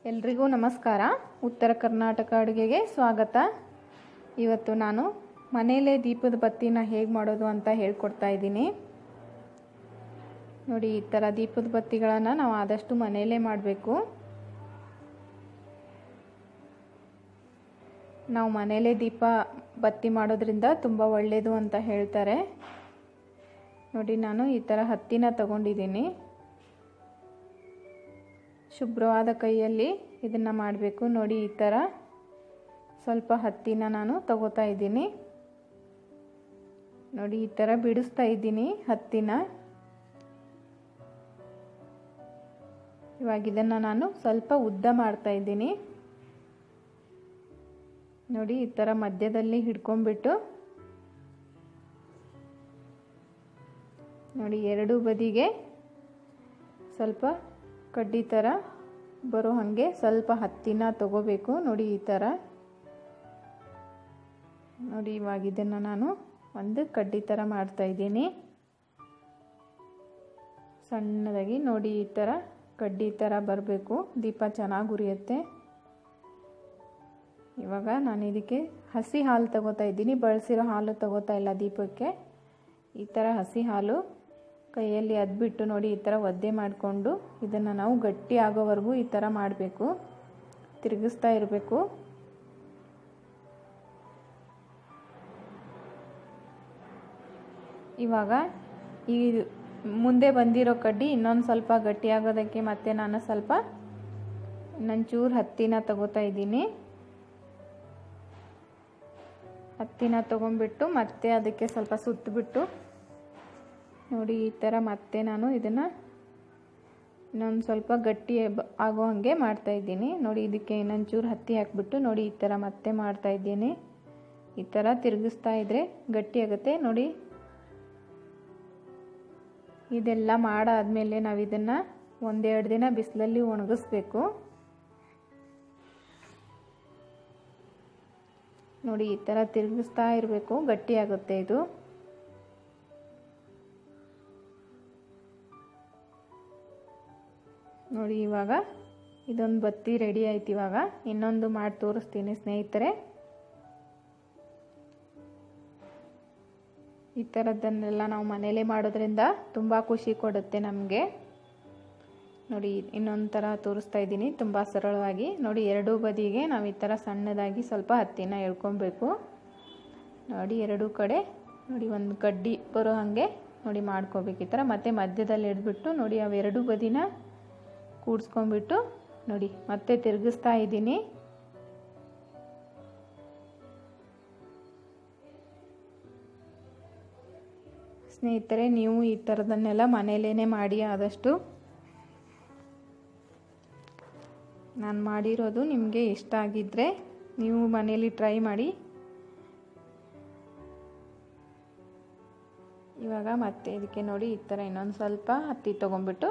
ಎಲ್ರಿಗೂ ನಮಸ್ಕಾರ. ಉತ್ತರ ಕರ್ನಾಟಕ ಅಡುಗೆಗೆ ಸ್ವಾಗತ. ಇವತ್ತು ನಾನು ಮನೆಯಲ್ಲೇ ದೀಪದ ಬತ್ತಿನ ಹೇಗೆ ಮಾಡೋದು ಅಂತ ಹೇಳ್ಕೊಡ್ತಾ ಇದ್ದೀನಿ. ನೋಡಿ, ಈ ಥರ ದೀಪದ ಬತ್ತಿಗಳನ್ನು ನಾವು ಆದಷ್ಟು ಮನೆಯಲ್ಲೇ ಮಾಡಬೇಕು. ನಾವು ಮನೆಯಲ್ಲೇ ದೀಪ ಬತ್ತಿ ಮಾಡೋದ್ರಿಂದ ತುಂಬ ಒಳ್ಳೆಯದು ಅಂತ ಹೇಳ್ತಾರೆ. ನೋಡಿ, ನಾನು ಈ ಥರ ಹತ್ತಿನ ತಗೊಂಡಿದ್ದೀನಿ. ಶುಭ್ರವಾದ ಕೈಯಲ್ಲಿ ಇದನ್ನು ಮಾಡಬೇಕು. ನೋಡಿ, ಈ ಥರ ಸ್ವಲ್ಪ ಹತ್ತಿನ ನಾನು ತಗೋತಾ ಇದ್ದೀನಿ. ನೋಡಿ, ಈ ಥರ ಬಿಡಿಸ್ತಾ ಇದ್ದೀನಿ ಹತ್ತಿನ. ಇವಾಗ ಇದನ್ನು ನಾನು ಸ್ವಲ್ಪ ಉದ್ದ ಮಾಡ್ತಾ ಇದ್ದೀನಿ. ನೋಡಿ, ಈ ಥರ ಮಧ್ಯದಲ್ಲಿ ಹಿಡ್ಕೊಂಡ್ಬಿಟ್ಟು ನೋಡಿ, ಎರಡೂ ಬದಿಗೆ ಸ್ವಲ್ಪ ಕಡ್ಡಿ ಥರ ಬರೋ ಹಾಗೆ ಸ್ವಲ್ಪ ಹತ್ತಿನ ತಗೋಬೇಕು. ನೋಡಿ, ಈ ಥರ ನೋಡಿ, ಇವಾಗ ಇದನ್ನು ನಾನು ಒಂದು ಕಡ್ಡಿ ಥರ ಮಾಡ್ತಾ ಇದ್ದೀನಿ ಸಣ್ಣದಾಗಿ. ನೋಡಿ, ಈ ಥರ ಕಡ್ಡಿ ಥರ ಬರಬೇಕು, ದೀಪ ಚೆನ್ನಾಗಿ ಉರಿಯುತ್ತೆ. ಇವಾಗ ನಾನು ಇದಕ್ಕೆ ಹಸಿ ಹಾಲು ತಗೋತಾ ಇದ್ದೀನಿ, ಬಳಸಿರೋ ಹಾಲು ತಗೋತಾ ಇಲ್ಲ ದೀಪಕ್ಕೆ. ಈ ಥರ ಹಸಿ ಹಾಲು ಕೈಯಲ್ಲಿ ಅದ್ಬಿಟ್ಟು ನೋಡಿ, ಈ ಥರ ಒದ್ದೆ ಮಾಡಿಕೊಂಡು ಇದನ್ನು ನಾವು ಗಟ್ಟಿ ಆಗೋವರೆಗೂ ಈ ಥರ ಮಾಡಬೇಕು, ತಿರುಗಿಸ್ತಾ ಇರಬೇಕು. ಇವಾಗ ಈ ಮುಂದೆ ಬಂದಿರೋ ಕಡ್ಡಿ ಇನ್ನೊಂದು ಸ್ವಲ್ಪ ಗಟ್ಟಿ ಆಗೋದಕ್ಕೆ ಮತ್ತೆ ನಾನು ಸ್ವಲ್ಪ ಇನ್ನೊಂಚೂರು ಹತ್ತಿನ ತಗೋತಾ ಇದ್ದೀನಿ. ಹತ್ತಿನ ತಗೊಂಡ್ಬಿಟ್ಟು ಮತ್ತೆ ಅದಕ್ಕೆ ಸ್ವಲ್ಪ ಸುತ್ತಬಿಟ್ಟು ನೋಡಿ, ಈ ಥರ ಮತ್ತೆ ನಾನು ಇದನ್ನು ಇನ್ನೊಂದು ಸ್ವಲ್ಪ ಗಟ್ಟಿ ಆಗೋ ಹಾಗೆ ಮಾಡ್ತಾ ಇದ್ದೀನಿ. ನೋಡಿ, ಇದಕ್ಕೆ ಇನ್ನೊಂಚೂರು ಹತ್ತಿ ಹಾಕ್ಬಿಟ್ಟು ನೋಡಿ, ಈ ಥರ ಮತ್ತೆ ಮಾಡ್ತಾ ಇದ್ದೀನಿ. ಈ ಥರ ತಿರುಗಿಸ್ತಾ ಇದ್ರೆ ಗಟ್ಟಿ ಆಗುತ್ತೆ. ನೋಡಿ, ಇದೆಲ್ಲ ಮಾಡಾದ್ಮೇಲೆ ನಾವು ಇದನ್ನು ಒಂದೆರಡು ದಿನ ಬಿಸಿಲಲ್ಲಿ ಒಣಗಿಸ್ಬೇಕು. ನೋಡಿ, ಈ ಥರ ತಿರುಗಿಸ್ತಾ ಇರಬೇಕು, ಗಟ್ಟಿ ಆಗುತ್ತೆ ಇದು. ನೋಡಿ, ಇವಾಗ ಇದೊಂದು ಬತ್ತಿ ರೆಡಿ ಆಯ್ತು. ಇವಾಗ ಇನ್ನೊಂದು ಮಾಡಿ ತೋರಿಸ್ತೀನಿ ಸ್ನೇಹಿತರೆ. ಈ ಥರದ್ದನ್ನೆಲ್ಲ ನಾವು ಮನೇಲೇ ಮಾಡೋದ್ರಿಂದ ತುಂಬ ಖುಷಿ ಕೊಡುತ್ತೆ ನಮಗೆ. ನೋಡಿ, ಇನ್ನೊಂದು ಥರ ತೋರಿಸ್ತಾ ಇದ್ದೀನಿ ತುಂಬ ಸರಳವಾಗಿ. ನೋಡಿ, ಎರಡೂ ಬದಿಗೆ ನಾವು ಈ ಥರ ಸಣ್ಣದಾಗಿ ಸ್ವಲ್ಪ ಹತ್ತಿನ ಎಳ್ಕೊಬೇಕು. ನೋಡಿ, ಎರಡೂ ಕಡೆ ನೋಡಿ ಒಂದು ಕಡ್ಡಿ ಬರೋ ಹಾಗೆ ನೋಡಿ ಮಾಡ್ಕೋಬೇಕು ಈ ಥರ. ಮತ್ತೆ ಮಧ್ಯದಲ್ಲಿ ಹಿಡಿದ್ಬಿಟ್ಟು ನೋಡಿ, ಅವೆರಡೂ ಬದಿನ ಕೂಡಿಸ್ಕೊಂಡ್ಬಿಟ್ಟು ನೋಡಿ ಮತ್ತೆ ತಿರುಗಿಸ್ತಾ ಇದ್ದೀನಿ. ಸ್ನೇಹಿತರೆ, ನೀವು ಈ ಥರದನ್ನೆಲ್ಲ ಮನೆಯಲ್ಲೇ ಮಾಡಿ. ಆದಷ್ಟು ನಾನು ಮಾಡಿರೋದು ನಿಮಗೆ ಇಷ್ಟ ಆಗಿದ್ದರೆ ನೀವು ಮನೆಯಲ್ಲಿ ಟ್ರೈ ಮಾಡಿ. ಇವಾಗ ಮತ್ತೆ ಇದಕ್ಕೆ ನೋಡಿ, ಈ ಥರ ಇನ್ನೊಂದು ಸ್ವಲ್ಪ ಹತ್ತಿ ತೊಗೊಂಡ್ಬಿಟ್ಟು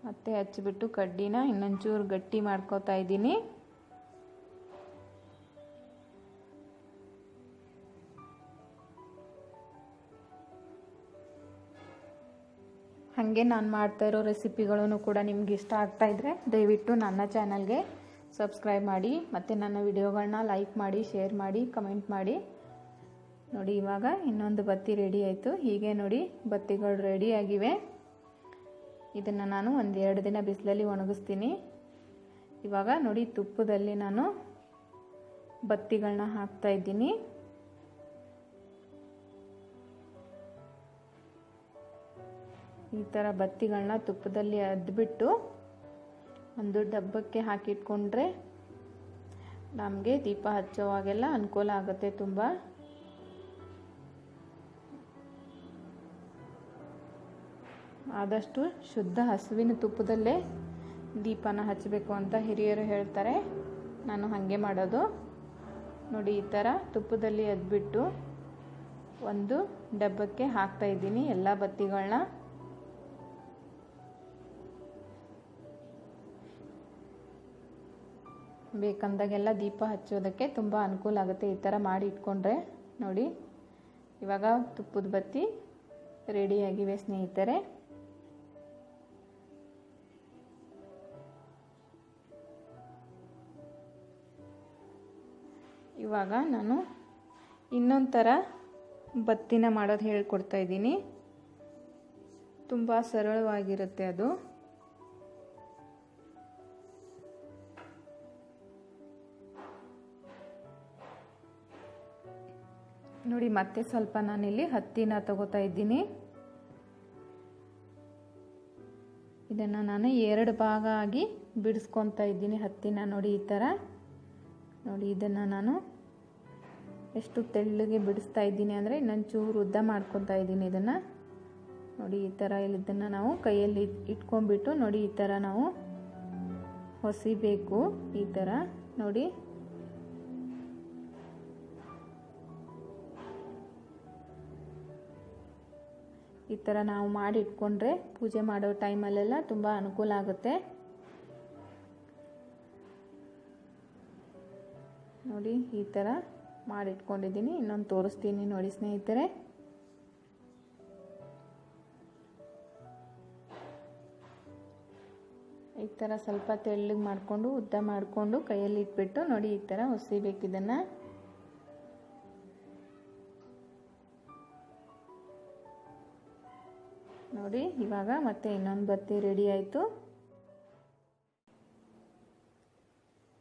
ಮತ್ತೆ ಹಚ್ಚಿಬಿಟ್ಟು ಕಡ್ಡಿನ ಇನ್ನೊಂಚೂರು ಗಟ್ಟಿ ಮಾಡ್ಕೋತಾ ಇದ್ದೀನಿ. ಹಾಗೆ ನಾನು ಮಾಡ್ತಾ ಇರೋ ರೆಸಿಪಿಗಳನ್ನು ಕೂಡ ನಿಮ್ಗೆ ಇಷ್ಟ ಆಗ್ತಾ ಇದ್ದರೆ ದಯವಿಟ್ಟು ನನ್ನ ಚಾನಲ್ಗೆ ಸಬ್ಸ್ಕ್ರೈಬ್ ಮಾಡಿ, ಮತ್ತು ನನ್ನ ವಿಡಿಯೋಗಳನ್ನ ಲೈಕ್ ಮಾಡಿ, ಶೇರ್ ಮಾಡಿ, ಕಮೆಂಟ್ ಮಾಡಿ. ನೋಡಿ, ಇವಾಗ ಇನ್ನೊಂದು ಬತ್ತಿ ರೆಡಿ ಆಯಿತು. ಹೀಗೆ ನೋಡಿ, ಬತ್ತಿಗಳು ರೆಡಿ ಆಗಿವೆ. ಇದನ್ನು ನಾನು ಒಂದೆರಡು ದಿನ ಬಿಸಿಲಲ್ಲಿ ಒಣಗಿಸ್ತೀನಿ. ಇವಾಗ ನೋಡಿ, ತುಪ್ಪದಲ್ಲಿ ನಾನು ಬತ್ತಿಗಳನ್ನ ಹಾಕ್ತಾ ಇದ್ದೀನಿ. ಈ ಥರ ಬತ್ತಿಗಳನ್ನ ತುಪ್ಪದಲ್ಲಿ ಅದ್ಬಿಟ್ಟು ಒಂದು ಡಬ್ಬಕ್ಕೆ ಹಾಕಿಟ್ಕೊಂಡ್ರೆ ನಮಗೆ ದೀಪ ಹಚ್ಚೋವಾಗೆಲ್ಲ ಅನುಕೂಲ ಆಗುತ್ತೆ ತುಂಬ. ಆದಷ್ಟು ಶುದ್ಧ ಹಸುವಿನ ತುಪ್ಪದಲ್ಲೇ ದೀಪನ ಹಚ್ಚಬೇಕು ಅಂತ ಹಿರಿಯರು ಹೇಳ್ತಾರೆ. ನಾನು ಹಾಗೆ ಮಾಡೋದು. ನೋಡಿ, ಈ ಥರ ತುಪ್ಪದಲ್ಲಿ ಅದ್ಬಿಟ್ಟು ಒಂದು ಡಬ್ಬಕ್ಕೆ ಹಾಕ್ತಾ ಇದ್ದೀನಿ ಎಲ್ಲ ಬತ್ತಿಗಳನ್ನ. ಬೇಕಂದಾಗೆಲ್ಲ ದೀಪ ಹಚ್ಚೋದಕ್ಕೆ ತುಂಬ ಅನುಕೂಲ ಆಗುತ್ತೆ ಈ ಥರ ಮಾಡಿ ಇಟ್ಕೊಂಡ್ರೆ. ನೋಡಿ, ಇವಾಗ ತುಪ್ಪದ ಬತ್ತಿ ರೆಡಿಯಾಗಿವೆ ಸ್ನೇಹಿತರೆ. ಇವಾಗ ನಾನು ಇನ್ನೊಂದು ಥರ ಬತ್ತಿನ ಮಾಡೋದು ಹೇಳ್ಕೊಡ್ತಾ ಇದ್ದೀನಿ. ತುಂಬ ಸರಳವಾಗಿರುತ್ತೆ ಅದು. ನೋಡಿ, ಮತ್ತೆ ಸ್ವಲ್ಪ ನಾನಿಲ್ಲಿ ಹತ್ತಿನ ತಗೋತಾ ಇದ್ದೀನಿ. ಇದನ್ನು ನಾನು 2 ಭಾಗ ಆಗಿ ಬಿಡಿಸ್ಕೊತಾ ಇದ್ದೀನಿ ಹತ್ತಿನ. ನೋಡಿ ಈ ಥರ. ನೋಡಿ, ಇದನ್ನು ನಾನು ಎಷ್ಟು ತೆಳ್ಳಗೆ ಬಿಡಿಸ್ತಾ ಇದ್ದೀನಿ ಅಂದರೆ ಇನ್ನೊಂದು ಚೂರು ಉದ್ದ ಮಾಡ್ಕೊತಾ ಇದ್ದೀನಿ ಇದನ್ನು. ನೋಡಿ ಈ ಥರ ಇದನ್ನು ನಾವು ಕೈಯಲ್ಲಿ ಇಟ್ಕೊಂಡ್ಬಿಟ್ಟು ನೋಡಿ ಈ ಥರ ನಾವು ಹೊಸಿಬೇಕು. ಈ ಥರ ನೋಡಿ. ಈ ಥರ ನಾವು ಮಾಡಿ ಇಟ್ಕೊಂಡ್ರೆ ಪೂಜೆ ಮಾಡೋ ಟೈಮಲ್ಲೆಲ್ಲ ತುಂಬ ಅನುಕೂಲ ಆಗುತ್ತೆ. ನೋಡಿ ಈ ಥರ ಮಾಡಿ ಇಟ್ಕೊಂಡಿದ್ದೀನಿ. ಇನ್ನೊಂದು ತೋರಿಸ್ತೀನಿ ನೋಡಿ ಸ್ನೇಹಿತರೆ. ಈ ಥರ ಸ್ವಲ್ಪ ತೆಳ್ಳಗೆ ಮಾಡಿಕೊಂಡು ಉದ್ದ ಮಾಡಿಕೊಂಡು ಕೈಯಲ್ಲಿ ಇಟ್ಬಿಟ್ಟು ನೋಡಿ ಈ ಥರ ಹೊಸಿಬೇಕು ಇದನ್ನು. ನೋಡಿ ಇವಾಗ ಮತ್ತೆ ಇನ್ನೊಂದು ಬತ್ತಿ ರೆಡಿ ಆಯಿತು.